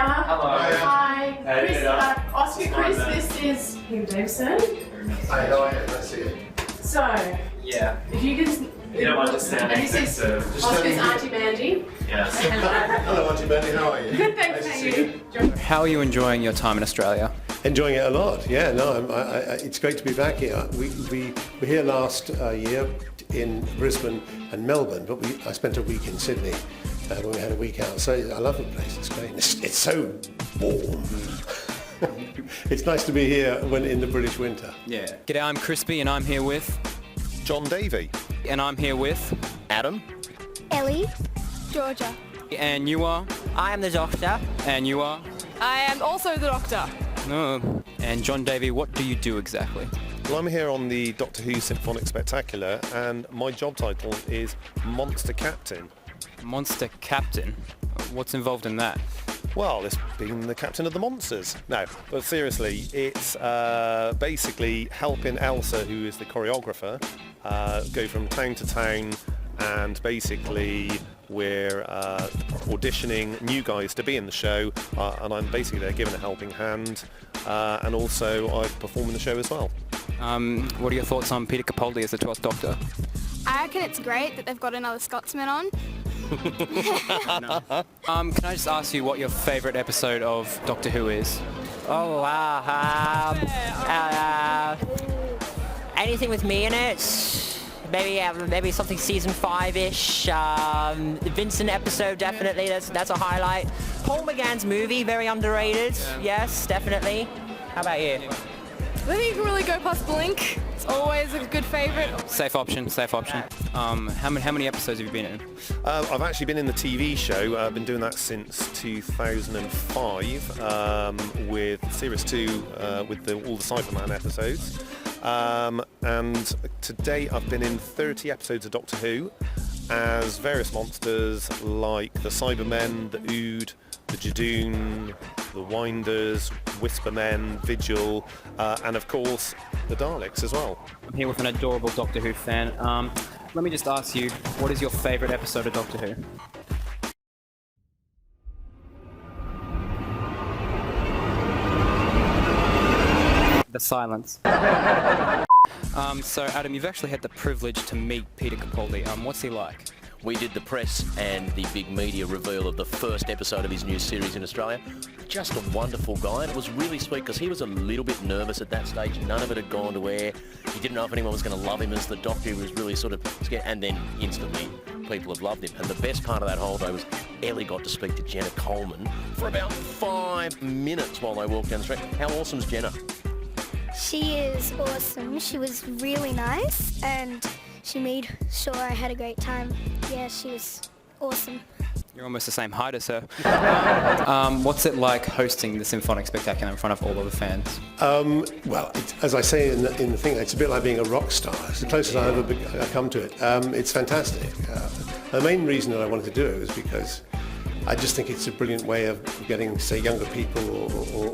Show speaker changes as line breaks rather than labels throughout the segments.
Hello.
Hi.
Hey,
Oscar Chris, this is Peter Davison.
Hi, how are you? Nice to see you.
So,
Yeah.
if you can...
You don't mind just standing
and this
next
is
to...
Oscar's Auntie Mandy.
Yes.
Hello, Auntie Benny, how are you?
Good, thanks,
Nice
how
to
are
see
you?
How are you enjoying your time in Australia?
Enjoying it a lot, yeah. No, it's great to be back here. We were here last year in Brisbane and Melbourne, but I spent a week in Sydney when we had a week out. So I love the place, it's great. It's so warm. It's nice to be here when in the British winter.
Yeah. G'day, I'm Crispy and I'm here with...
John Davey.
And I'm here with...
Adam.
Ellie. Georgia.
And you are?
I am the Doctor.
And you are?
I am also the Doctor.
No. And John Davey, what do you do exactly?
Well, I'm here on the Doctor Who Symphonic Spectacular and my job title is Monster Captain.
Monster Captain? What's involved in that?
Well, it's being the captain of the monsters. No, but seriously, it's basically helping Elsa, who is the choreographer, go from town to town, and basically we're auditioning new guys to be in the show, and I'm basically there giving a helping hand, and also I perform in the show as well.
What are your thoughts on Peter Capaldi as the 12th Doctor?
I reckon it's great that they've got another Scotsman on.
Can I just ask you what your favourite episode of Doctor Who is?
Oh, anything with me in it? Maybe something season 5-ish. The Vincent episode, definitely. That's a highlight. Paul McGann's movie, very underrated. Yes, definitely. How about you?
I think you can really go past Blink. It's always a good favourite.
Safe option, safe option. How many episodes have you been in?
I've actually been in the TV show. I've been doing that since 2005 with Series 2 with all the Cyberman episodes. And to date I've been in 30 episodes of Doctor Who as various monsters like the Cybermen, the Ood, the Jadoon, the Winders, Whispermen, Vigil, and of course the Daleks as well.
I'm here with an adorable Doctor Who fan. Let me just ask you, what is your favourite episode of Doctor Who? The silence. So Adam, you've actually had the privilege to meet Peter Capaldi. What's he like?
We did the press and the big media reveal of the first episode of his new series in Australia. Just a wonderful guy, and it was really sweet because he was a little bit nervous at that stage. None of it had gone to air. He didn't know if anyone was going to love him as the Doctor. He was really sort of scared, and then instantly people have loved him. And the best part of that whole day was Ellie got to speak to Jenna Coleman for about 5 minutes while they walked down the street. How awesome's Jenna?
She is awesome. She was really nice and she made sure I had a great time. Yeah, she was awesome.
You're almost the same height as her. What's it like hosting the Symphonic Spectacular in front of all of the fans?
Well, as I say in the thing, it's a bit like being a rock star. It's the closest I've ever come to it. It's fantastic. The main reason that I wanted to do it was because I just think it's a brilliant way of getting, say, younger people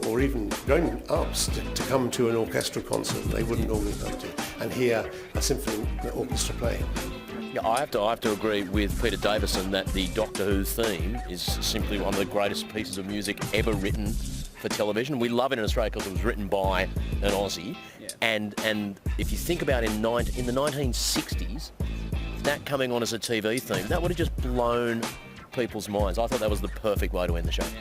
or even grown-ups to come to an orchestra concert they wouldn't normally come to and hear a symphony orchestra play.
Yeah, I have to agree with Peter Davison that the Doctor Who theme is simply one of the greatest pieces of music ever written for television. We love it in Australia because it was written by an Aussie. Yeah. And if you think about in the 1960s, that coming on as a TV theme, that would have just blown people's minds. I thought that was the perfect way to end the show. Yeah.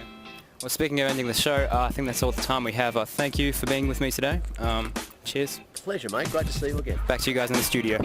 Well, speaking of ending the show, I think that's all the time we have. Thank you for being with me today. Cheers.
Pleasure, mate. Great to see you again.
Back to you guys in the studio.